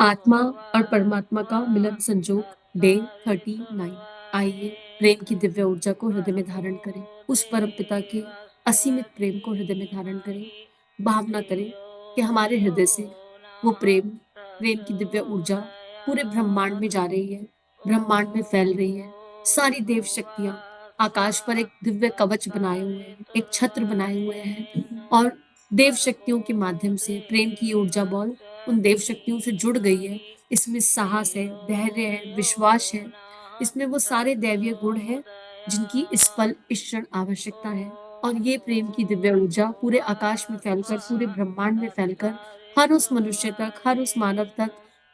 आत्मा और परमात्मा का मिलन संजोग डे 39। आइए प्रेम की दिव्य ऊर्जा को हृदय में धारण करें। उस परम पिता के असीमित प्रेम को हृदय में धारण करें। भावना करें कि हमारे हृदय से वो प्रेम प्रेम की दिव्य ऊर्जा पूरे ब्रह्मांड में जा रही है, ब्रह्मांड में फैल रही है। सारी देव शक्तियां आकाश पर एक दिव्य कवच बनाए हुए हैं, एक छत्र बनाए हुए हैं, और देव शक्तियों के माध्यम से प्रेम की ऊर्जा बॉल उन देव शक्तियों से जुड़ गई है। इसमें साहस है, धैर्य है, विश्वास है। इसमें वो सारे दैवीय गुण हैं जिनकी इस पल इस क्षण आवश्यकता है। और ये प्रेम की दिव्य ऊर्जा पूरे आकाश में फैलकर, पूरे ब्रह्मांड में फैलकर हर उस मनुष्य तक, हर उस मानव तक,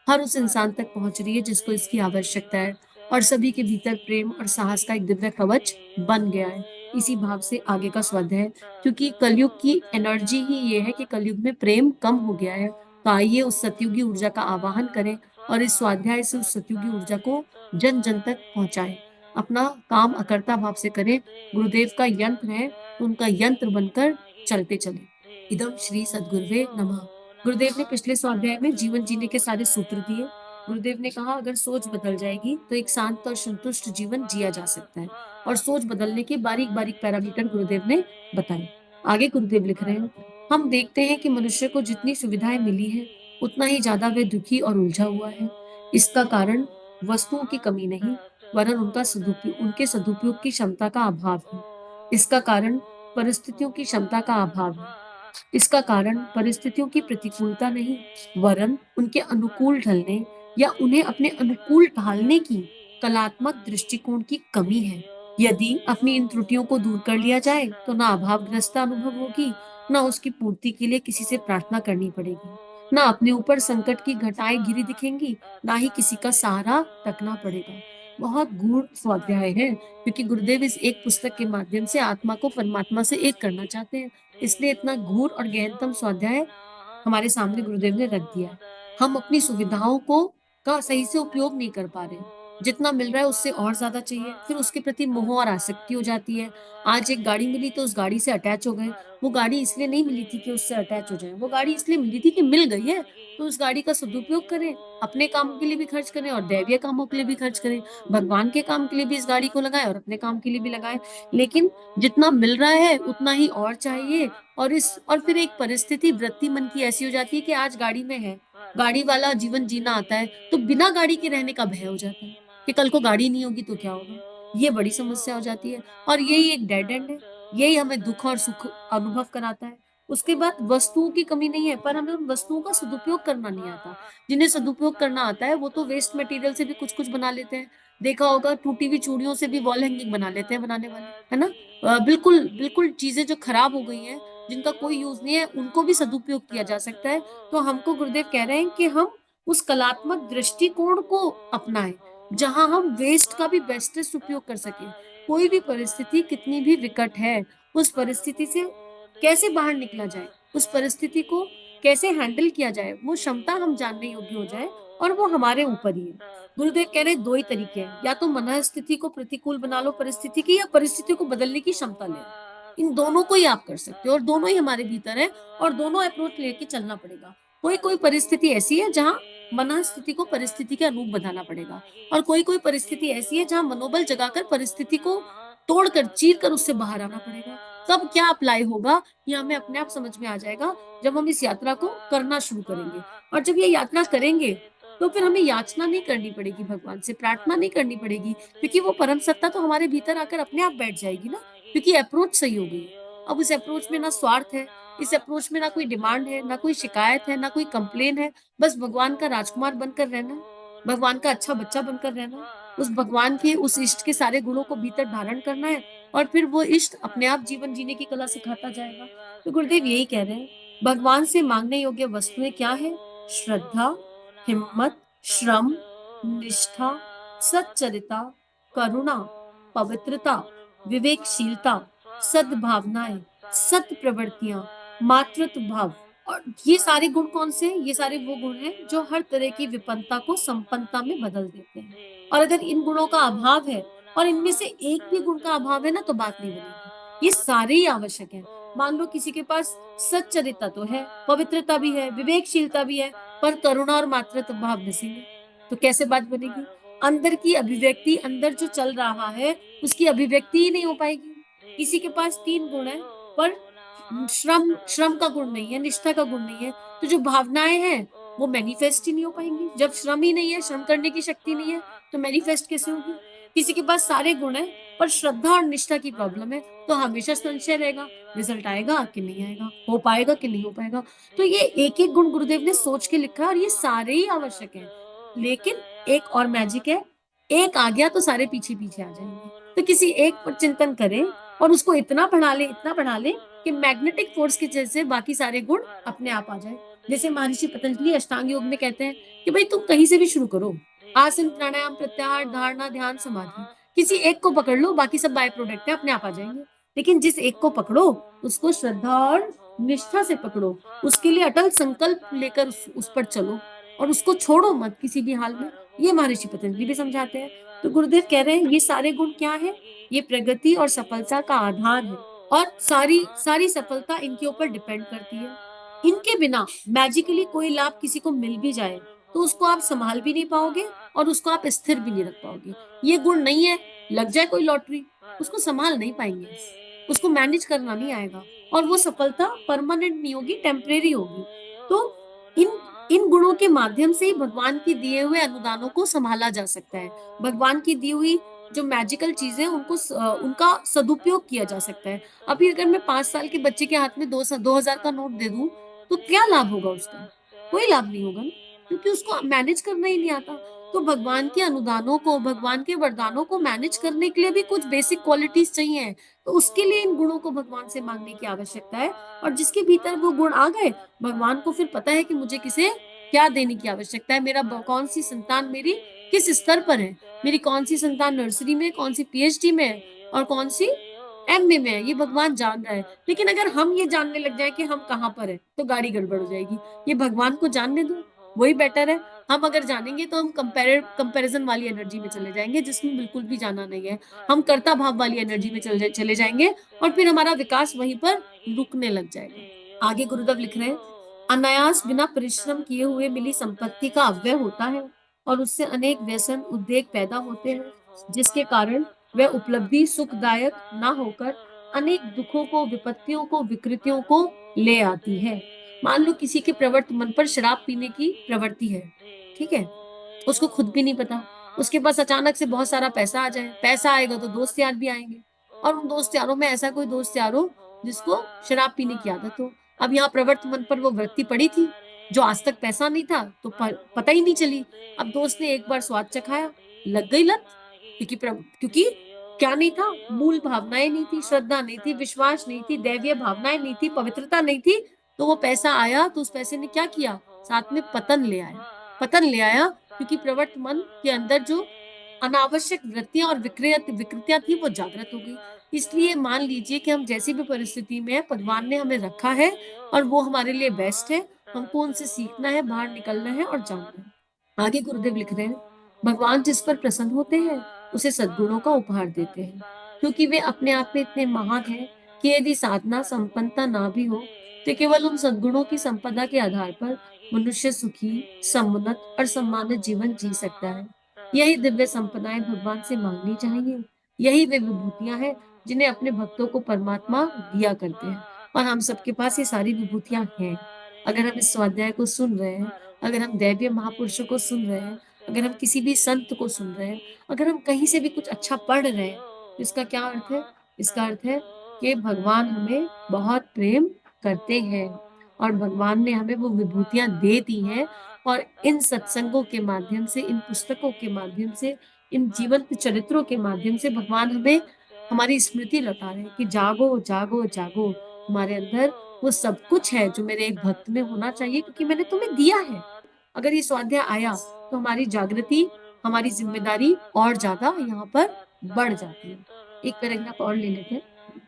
हर उस इंसान तक पहुंच रही है जिसको इसकी आवश्यकता है। और सभी के भीतर प्रेम और साहस का एक दिव्य कवच बन गया है। इसी भाव से आगे का स्वाध्याय है, क्योंकि कलयुग की एनर्जी ही ये है कि कलयुग में प्रेम कम हो गया है। तो आइए उस सतयुगी ऊर्जा का आवाहन करें और इस स्वाध्याय से उस सतयुगी ऊर्जा को जन जन तक पहुंचाएं। अपना काम अकर्ता भाव से करें। गुरुदेव का यंत्र है तो उनका यंत्र बनकर चलते चले। इदम श्री सद्गुरुवे नमः। गुरुदेव ने पिछले स्वाध्याय में जीवन जीने के सारे सूत्र दिए। गुरुदेव ने कहा अगर सोच बदल जाएगी तो एक शांत और संतुष्ट जीवन जिया जा सकता है। और सोच बदलने के बारीक बारीक पैरामीटर गुरुदेव ने बताए। आगे गुरुदेव लिख रहे हैं, हम देखते हैं कि मनुष्य को जितनी सुविधाएं मिली हैं उतना ही ज्यादा वह दुखी और उलझा हुआ है। इसका कारण वस्तुओं की कमी नहीं, वरन उनके सदुपयोग की क्षमता का अभाव है। इसका कारण परिस्थितियों की क्षमता का अभाव है। इसका कारण परिस्थितियों की प्रतिकूलता नहीं, वरन उनके अनुकूल ढलने या उन्हें अपने अनुकूल ढालने की कलात्मक दृष्टिकोण की कमी है। यदि अपनी इन त्रुटियों को दूर कर लिया जाए तो ना अभावग्रस्त अनुभव होगी, ना उसकी पूर्ति के लिए किसी से प्रार्थना करनी पड़ेगी, ना अपने ऊपर संकट की घटाएं घिरी दिखेंगी, ना ही किसी का सहारा तकना पड़ेगा। बहुत गूढ़ स्वाध्याय है, क्योंकि गुरुदेव इस एक पुस्तक के माध्यम से आत्मा को परमात्मा से एक करना चाहते हैं। इसलिए इतना गूढ़ और गहनतम स्वाध्याय हमारे सामने गुरुदेव ने रख दिया है। हम अपनी सुविधाओं को का सही से उपयोग नहीं कर पा रहे हैं। जितना मिल रहा है उससे और ज्यादा चाहिए, फिर उसके प्रति मोह और आसक्ति हो जाती है। आज एक गाड़ी मिली तो उस गाड़ी से अटैच हो गए। वो गाड़ी इसलिए नहीं मिली थी कि उससे अटैच हो जाए, वो गाड़ी इसलिए मिली थी कि मिल गई है। तो उस गाड़ी का सदुपयोग करें, अपने काम के लिए भी खर्च करें और दैवीय कामों के लिए भी खर्च करें। भगवान के काम के लिए भी इस गाड़ी को लगाएं और अपने काम के लिए भी लगाएं। लेकिन जितना मिल रहा है उतना ही और चाहिए। और फिर एक परिस्थिति वृत्ति मन की ऐसी हो जाती है कि आज गाड़ी में है, गाड़ी वाला जीवन जीना आता है, तो बिना गाड़ी के रहने का भय हो जाता है कि कल को गाड़ी नहीं होगी तो क्या होगा। ये बड़ी समस्या हो जाती है और यही एक डेड एंड है। यही हमें दुख और सुख अनुभव कराता है। उसके बाद वस्तुओं की कमी नहीं है, पर हमें उन वस्तुओं का सदुपयोग करना नहीं आता। जिन्हें सदुपयोग करना आता है वो तो वेस्ट मटेरियल से भी कुछ कुछ बना लेते हैं। देखा होगा टूटी हुई चूड़ियों से भी वॉल हैंगिंग बना लेते हैं बनाने वाले, है ना। बिल्कुल बिल्कुल चीजें जो खराब हो गई हैं, जिनका कोई यूज नहीं है, उनको भी सदुपयोग किया जा सकता है। तो हमको गुरुदेव कह रहे हैं कि हम उस कलात्मक दृष्टिकोण को अपनाएं जहां हम वेस्ट का भी बेस्टेस्ट उपयोग कर सके। कोई भी परिस्थिति कितनी भी विकट है, उस परिस्थिति से कैसे बाहर निकला जाए, उस परिस्थिति को कैसे हैंडल किया जाए, वो क्षमता हम जानने योग्य हो जाए, और वो हमारे ऊपर ही है। गुरुदेव कह रहे हैं दो ही तरीके हैं, या तो मन स्थिति को प्रतिकूल बना लो परिस्थिति की, या परिस्थिति को बदलने की क्षमता ले आओ। इन दोनों को ही आप कर सकते हो और दोनों ही हमारे भीतर है, और दोनों अप्रोच लेके चलना पड़ेगा। कोई कोई परिस्थिति ऐसी है जहां मन स्थिति को परिस्थिति के अनुरूप बनाना पड़ेगा, और कोई कोई परिस्थिति ऐसी है जहां मनोबल जगाकर परिस्थिति को तोड़कर चीर कर उससे बाहर आना पड़ेगा। कब क्या अप्लाई होगा ये हमें अपने आप समझ में आ जाएगा जब हम इस यात्रा को करना शुरू करेंगे। और जब ये यात्रा करेंगे तो फिर हमें याचना नहीं करनी पड़ेगी, भगवान से प्रार्थना नहीं करनी पड़ेगी, क्योंकि वो परम सत्ता तो हमारे भीतर आकर अपने आप बैठ जाएगी ना, क्योंकि अप्रोच सही हो गई है। अब इस अप्रोच में ना स्वार्थ है, इस अप्रोच में ना कोई डिमांड है, ना कोई शिकायत है, ना कोई कंप्लेन है। बस भगवान का राजकुमार बनकर रहना है, भगवान का अच्छा बच्चा बनकर रहना है, उस भगवान के उस इष्ट के सारे गुणों को भीतर धारण करना है, और फिर वो इष्ट अपने आप जीवन जीने की कला सिखाता जाएगा। तो गुरुदेव यही कह रहे हैं, भगवान से मांगने योग्य वस्तुएं क्या है? श्रद्धा, हिम्मत, श्रम, निष्ठा, सच्चरिता, करुणा, पवित्रता, विवेकशीलता, सद्भावनाएं, सत प्रवृत्तियां, मातृत्व भाव। और ये सारे गुण कौन से हैं? ये सारे वो गुण हैं जो हर तरह की विपन्नता को संपन्नता में बदल देते हैं। और अगर इन गुणों का अभाव है और इनमें से एक भी गुण का अभाव है ना, तो बात नहीं बनेगी। ये सारे ही आवश्यक हैं। मान लो किसी के पास सच्चरित्रता तो है, पवित्रता भी है, विवेकशीलता भी है, पर करुणा और मातृत्व भाव मिसिंग है। तो कैसे बात बनेगी? अंदर की अभिव्यक्ति, अंदर जो चल रहा है, उसकी अभिव्यक्ति ही नहीं हो पाएगी। किसी के पास 3 गुण हैं, पर श्रम श्रम का गुण नहीं है, निष्ठा का गुण नहीं है, तो जो भावनाएँ हैं, वो मैनिफेस्ट ही नहीं हो पाएँगी। जब श्रम ही नहीं है, श्रम करने की शक्ति नहीं है, तो मैनिफेस्ट कैसे होगी? किसी के पास सारे गुण हैं, पर श्रद्धा और निष्ठा की प्रॉब्लम है, तो हमेशा संशय रहेगा, रिजल्ट आएगा कि नहीं आएगा, हो पाएगा कि नहीं हो पाएगा। तो ये एक-एक गुण गुरुदेव ने सोच के लिखा है और ये सारे ही आवश्यक हैं। लेकिन एक और मैजिक है, एक आ गया तो सारे पीछे-पीछे आ जाएँगे। तो किसी एक पर चिंतन करें और उसको इतना बढ़ा लें कि मैग्नेटिक फोर्स के जैसे बाकी सारे गुण अपने आप आ जाएँ। जैसे महर्षि पतंजलि अष्टांग योग में कहते हैं कि भई तुम कहीं से भी शुरू करो। आसन, प्राणायाम, प्रत्याहार, धारणा, ध्यान, समाधि। किसी एक को पकड़ लो, बाकी सब बाय प्रोडक्ट है, अपने आप आ जाएँगे। लेकिन जिस एक को पकड़ो, उसको श्रद्धा और निष्ठा से पकड़ो। उसके लिए अटल संकल्प लेकर उस पर चलो और उसको छोड़ो मत किसी भी हाल में। ये महर्षि पतंजलि भी समझाते हैं। तो गुरुदेव कह रहे हैं ये सारे गुण क्या हैं? ये प्रगति और सफलता का आधार है और सारी सारी सफलता इनके ऊपर डिपेंड करती है। इनके बिना मैजिकली कोई लाभ किसी को मिल भी जाए, तो उसको आप सँभाल भी नहीं पाओगे और उसको आप स्थिर भी नहीं रख पाओगे। ये गुण नहीं है, लग जाए कोई लॉटरी, उसको सँभाल नहीं पाएँगे, उसको मैनेज करना नहीं आएगा और वो सफलता परमानेंट नहीं होगी, टेम्परेरी होगी। तो इन इन गुणों के माध्यम से ही भगवान के दिए हुए अनुदानों को सँभाला जा सकता है। भगवान की दी हुई जो मैजिकल चीज़ें हैं उनका सदुपयोग किया जा सकता है। अभी अगर मैं 5 साल के बच्चे के हाथ में 2,000 का नोट दे दूँ, तो क्या लाभ होगा उसका? कोई लाभ नहीं होगा ना, क्योंकि उसको मैनेज करना ही नहीं आता। तो भगवान के अनुदानों को, भगवान के वरदानों को मैनेज करने के लिए भी कुछ बेसिक क्वालिटीज़ चाहिए। तो उसके लिए इन गुणों को भगवान से माँगने की आवश्यकता है और जिसके भीतर वो गुण आ गए, भगवान को फिर पता है कि मुझे किसे क्या देने की आवश्यकता है, मेरा ब कौन-सी संतान मेरी किस स्तर पर है। मेरी कौन-सी संतान नर्सरी में, कौन-सी पीएचडी में है और कौन-सी एमए में है, ये भगवान जान रहा है। लेकिन अगर हम ये जानने लग जाएँ कि हम कहाँ पर हैं, तो गाड़ी गड़बड़ हो जाएगी। ये भगवान को जानने दो, वही बेटर है। हम अगर जानेंगे तो हम कंपैरिज़न वाली एनर्जी में चले जाएँगे, जिसमें बिल्कुल भी जाना नहीं है। हम कर्ता भाव वाली एनर्जी में चले जाएँगे और फिर हमारा विकास वहीं पर रुकने लग जाएगा। आगे गुरुदेव लिख रहे हैं, अनायास बिना परिश्रम किए हुए मिली संपत्ति का अव्यय होता है और उससे अनेक व्यसन, उद्वेग पैदा होते हैं, जिसके कारण वह उपलब्धि सुखदायक ना होकर अनेक दुखों को, विपत्तियों को, विकृतियों को ले आती है। मान लो किसी के प्रवृत्त मन पर शराब पीने की प्रवृत्ति है, ठीक है? उसको खुद भी नहीं पता। उसके पास अचानक से बहुत सारा पैसा आ जाए, पैसा आएगा तो दोस्त यार भी आएँगे और उन दोस्त यारों में ऐसा कोई दोस्त यार हो जिसको शराब पीने की आदत हो। अब यहाँ प्रवृत्त मन पर वो वृत्ति पड़ी थी, जो आज तक पैसा नहीं था तो पता ही नहीं चली। अब दोस्त ने एक बार स्वाद चखाया, लग गई लत क्योंकि क्या नहीं था? मूल भावनाएँ नहीं थी, श्रद्धा नहीं थी, विश्वास नहीं थी, दैवीय भावनाएँ नहीं थी, पवित्रता नहीं थी, तो वो पैसा आया तो उस पैसे ने क्या किया? साथ में पतन ले आया। पतन ले आया क्योंकि प्रवृत्त मन के अंदर जो अनावश्यक वृत्तियाँ और विकृतियाँ थी वो जागृत हो गई। इसलिए मान लीजिए कि हम जैसी भी परिस्थिति में हैं, भगवान ने हमें रखा है और वो हमारे लिए बेस्ट है। हमको उनसे सीखना है, बाहर निकलना है और जानना है। आगे गुरुदेव लिख रहे हैं, भगवान जिस पर प्रसन्न होते हैं, उसे सद्गुणों का उपहार देते हैं, क्योंकि वे अपने आप में इतने महान हैं कि यदि साधना संपन्नता ना भी हो, तो केवल उन सद्गुणों की संपदा के आधार पर मनुष्य सुखी, समुन्नत और सम्मानित जीवन जी सकता है। यही दिव्य संपदाएँ भगवान से माँगनी चाहिए। यही वे विभूतियाँ हैं, जिन्हें अपने भक्तों को परमात्मा दिया करते हैं और हम सबके पास ये सारी विभूतियाँ हैं। अगर हम इस स्वाध्याय को सुन रहे हैं, अगर हम दैवीय महापुरुषों को सुन रहे हैं, अगर हम किसी भी संत को सुन रहे हैं, अगर हम कहीं से भी कुछ अच्छा पढ़ रहे हैं, तो इसका क्या अर्थ है? इसका अर्थ है कि भगवान हमें बहुत प्रेम करते हैं और भगवान ने हमें वो विभूतियाँ दे दी हैं और इन सत्संगों के माध्यम से, इन पुस्तकों के माध्यम से, इन जीवंत चरित्रों के माध्यम से भगवान हमें हमारी स्मृति लौटा रहे हैं कि जागो, जागो, जागो, तुम्हारे अंदर वो सब कुछ है जो मेरे एक भक्त में होना चाहिए क्योंकि मैंने तुम्हें दिया है। अगर ये स्वाध्याय आया, तो हमारी जागृति, हमारी ज़िम्मेदारी और ज़्यादा यहाँ पर बढ़ जाती है। एक पैराग्राफ और ले लेते हैं।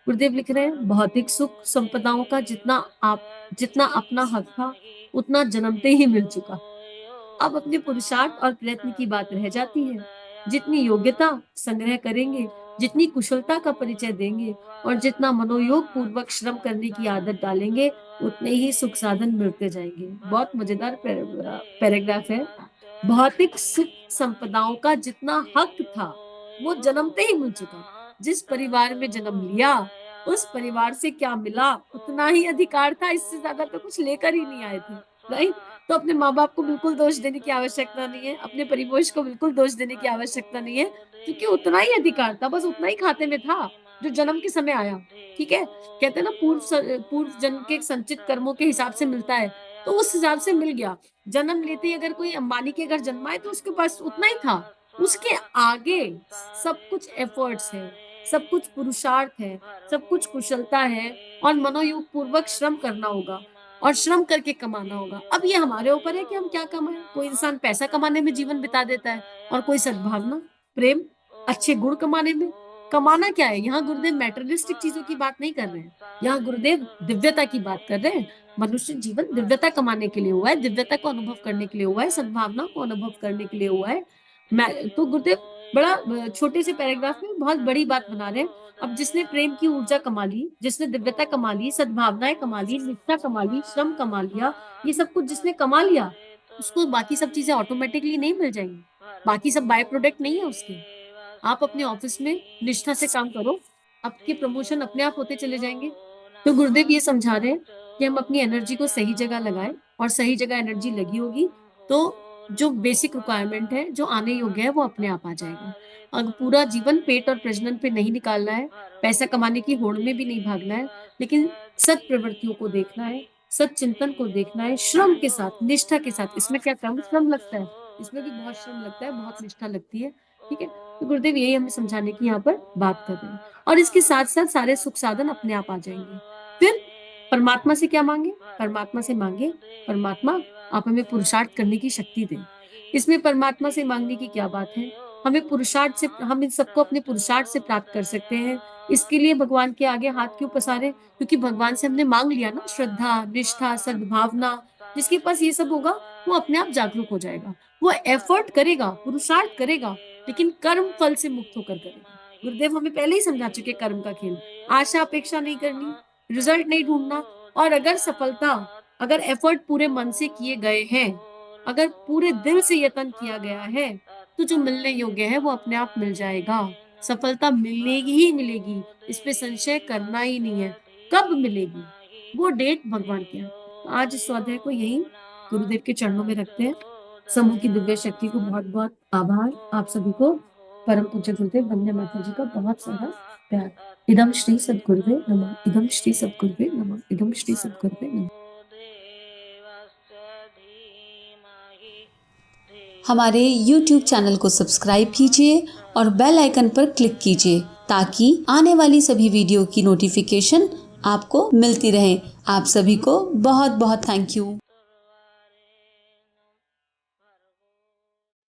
गुरुदेव लिख रहे हैं, भौतिक सुख संपदाओं का जितना अपना हक था, उतना जन्मते ही मिल चुका। अब अपने पुरुषार्थ और प्रयत्न की बात रह जाती है। जितनी योग्यता संग्रह करेंगे, जितनी कुशलता का परिचय देंगे और जितना मनोयोग पूर्वक श्रम करने की आदत डालेंगे, उतने ही सुख साधन मिलते जाएँगे। बहुत मज़ेदार पैराग्राफ है। भौतिक सुख संपदाओं का जितना हक था, वो जन्मते ही मिल चुका। जिस परिवार में जन्म लिया, उस परिवार से क्या मिला, उतना ही अधिकार था, इससे ज़्यादा तो कुछ लेकर ही नहीं आए थे, राइट? तो अपने माँ-बाप को बिल्कुल दोष देने की आवश्यकता नहीं है, अपने परिवेश को बिल्कुल दोष देने की आवश्यकता नहीं है, क्योंकि उतना ही अधिकार था, बस उतना ही खाते में था, जो जन्म के समय आया, ठीक है? कहते हैं ना पूर्व जन्म के संचित कर्मों के हिसाब से मिलता है, तो उस हिसाब से मिल गया। जन्म लेते ही अगर कोई अंबानी के घर जन्मा है, तो उसके पास उतना ही था। उसके आगे सब कुछ एफर्ट्स है, सब कुछ पुरुषार्थ है, सब कुछ कुशलता है और मनोयोग पूर्वक श्रम करना होगा और श्रम करके कमाना होगा। अब ये हमारे ऊपर है कि हम क्या कमाएँ। कोई इंसान पैसा कमाने में जीवन बिता देता है और कोई सद्भावना, प्रेम, अच्छे गुण कमाने में। कमाना क्या है? यहाँ गुरुदेव मैटेरियलिस्टिक चीज़ों की बात नहीं कर रहे हैं। यहाँ गुरुदेव दिव्यता की बात कर रहे हैं। मनुष्य जीवन दिव्यता कमाने के लिए हुआ है, दिव्यता को अनुभव करने के लिए हुआ है, सद्भावना को अनुभव करने के लिए हुआ है। मैं तो गुरुदेव बड़ा छोटे से पैराग्राफ में बहुत बड़ी बात बना रहे हैं। अब जिसने प्रेम की ऊर्जा कमा ली, जिसने दिव्यता कमा ली, सद्भावनाएँ कमा ली, निष्ठा कमा ली, श्रम कमा लिया, ये सब कुछ जिसने कमा लिया, उसको बाकी सब चीज़ें ऑटोमैटिकली नहीं मिल जाएँगी। बाकी सब बाय प्रोडक्ट नहीं है उसके। आप अपने ऑफिस में निष्ठा से काम करो, आपके प्रमोशन अपने आप होते चले जाएँगे। तो गुरुदेव ये समझा रहे हैं कि हम अपनी एनर्जी को सही जगह लगाएँ और सही जगह एनर्जी लगी होगी, तो जो बेसिक रिक्वायरमेंट है, जो आने योग्य है, वो अपने आप आ जाएगा। पूरा जीवन पेट और प्रजनन पे नहीं निकालना है, पैसा कमाने की होड़ में भी नहीं भागना है, लेकिन सत् प्रवृत्तियों को देखना है, सच्चिंतन को देखना है, श्रम के साथ, निष्ठा के साथ। इसमें क्या कम श्रम लगता है? इसमें भी बहुत श्रम लगता है, बहुत निष्ठा लगती है, ठीक है? तो गुरुदेव यही हमें समझाने की यहाँ पर बात कर रहे हैं और इसके साथ-साथ सारे सुख साधन अपने आप आ जाएँगे। फिर परमात्मा से क्या माँगे? परमात्मा से माँगे, परमात्मा आप हमें पुरुषार्थ करने की शक्ति दें। इसमें परमात्मा से माँगने की क्या बात है? हमें पुरुषार्थ से हम इन सबको अपने पुरुषार्थ से प्राप्त कर सकते हैं। इसके लिए भगवान के आगे हाथ क्यों पसारें? क्योंकि भगवान से हमने माँग लिया ना श्रद्धा, निष्ठा, सद्भावना, जिसके पास ये सब होगा, वो अपने आप जागरूक हो जाएगा। वो एफर्ट करेगा, पुरुषार्थ करेगा, लेकिन कर्म फल से मुक्त होकर करेगा। गुरुदेव हमें पहले ही समझा चुके कर्म का खेल। आशा अपेक्षा नहीं करनी, रिजल्ट नहीं ढूँढना और अगर एफर्ट पूरे मन से किए गए हैं, अगर पूरे दिल से यत्न किया गया है, तो जो मिलने योग्य है वो अपने आप मिल जाएगा। सफलता मिलेगी ही मिलेगी, इसमें संशय करना ही नहीं है। कब मिलेगी? वो डेट भगवान के हाथ। तो आज इस स्वाध्याय को यहीं गुरुदेव के चरणों में रखते हैं। समूह की दिव्य शक्ति को बहुत-बहुत आभार। आप सभी को परम पूज्य गुरुदेव वंदे माता जी का बहुत सारा प्यार। इदं श्री सद्गुरुवे नमः। इदं श्री सद्गुरुवे नमः। इदं श्री सद्गुरुवे नमः। हमारे YouTube चैनल को सब्सक्राइब कीजिए और बेल आइकन पर क्लिक कीजिए ताकि आने वाली सभी वीडियो की नोटिफिकेशन आपको मिलती रहे। आप सभी को बहुत बहुत थैंक यू।